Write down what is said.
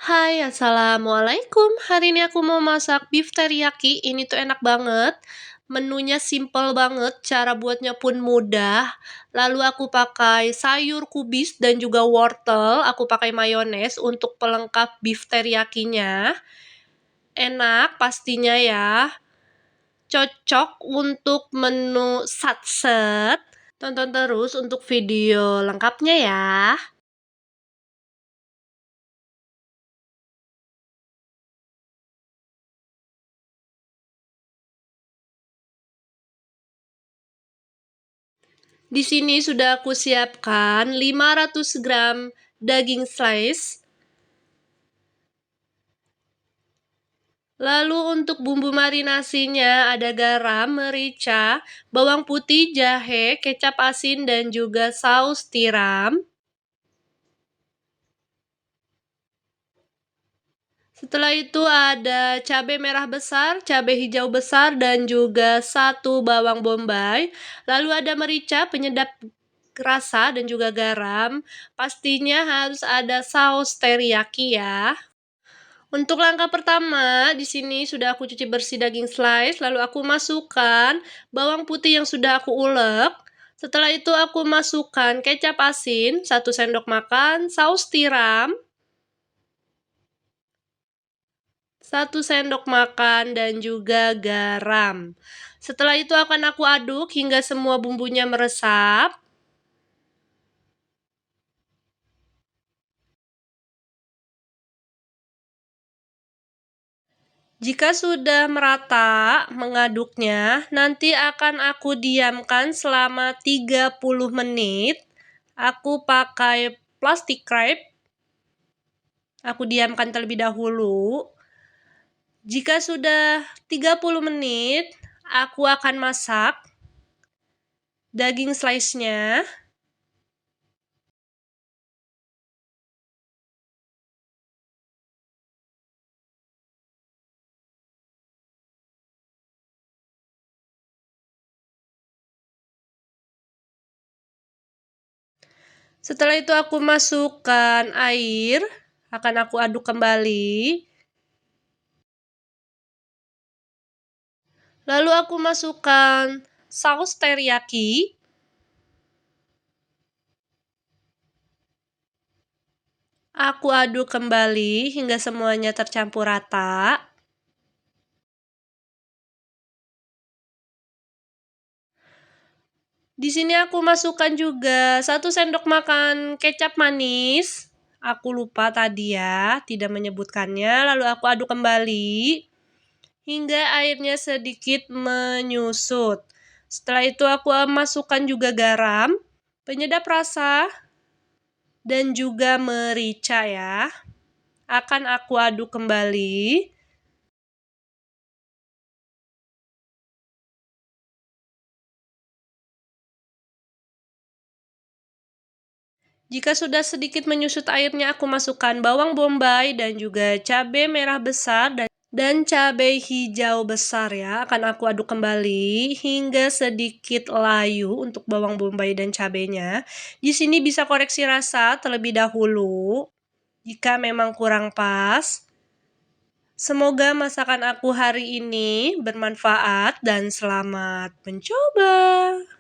Hai, assalamualaikum. Hari ini aku mau masak beef teriyaki. Ini tuh enak banget. Menunya simple banget, cara buatnya pun mudah. Lalu aku pakai sayur kubis dan juga wortel. Aku pakai mayones untuk pelengkap beef teriyakinya. Enak pastinya ya. Cocok untuk menu satset. Tonton terus untuk video lengkapnya ya. Di sini sudah aku siapkan 500 gram daging slice. Lalu untuk bumbu marinasinya ada garam, merica, bawang putih, jahe, kecap asin, dan juga saus tiram. Setelah itu ada cabai merah besar, cabai hijau besar, dan juga 1 bawang bombay. Lalu ada merica, penyedap rasa, dan juga garam. Pastinya harus ada saus teriyaki ya. Untuk langkah pertama, di sini sudah aku cuci bersih daging slice, lalu aku masukkan bawang putih yang sudah aku ulek. Setelah itu aku masukkan kecap asin 1 sendok makan, saus tiram 1 sendok makan, dan juga garam. Setelah itu akan aku aduk hingga semua bumbunya meresap. Jika sudah merata mengaduknya, nanti akan aku diamkan selama 30 menit. Aku pakai plastik wrap. Aku diamkan terlebih dahulu. Jika sudah 30 menit, aku akan masak daging slice-nya. Setelah itu aku masukkan air, akan aku aduk kembali. Lalu aku masukkan saus teriyaki. Aku aduk kembali hingga semuanya tercampur rata. Di sini aku masukkan juga 1 sendok makan kecap manis. Aku lupa tadi ya, tidak menyebutkannya. Lalu aku aduk kembali hingga airnya sedikit menyusut. Setelah itu aku masukkan juga garam, penyedap rasa, dan juga merica ya. Akan aku aduk kembali. Jika sudah sedikit menyusut airnya, aku masukkan bawang bombay dan juga cabai merah besar dan cabai hijau besar ya. Akan aku aduk kembali hingga sedikit layu untuk bawang bombay dan cabainya. Di sini bisa koreksi rasa terlebih dahulu jika memang kurang pas. Semoga masakan aku hari ini bermanfaat dan selamat mencoba.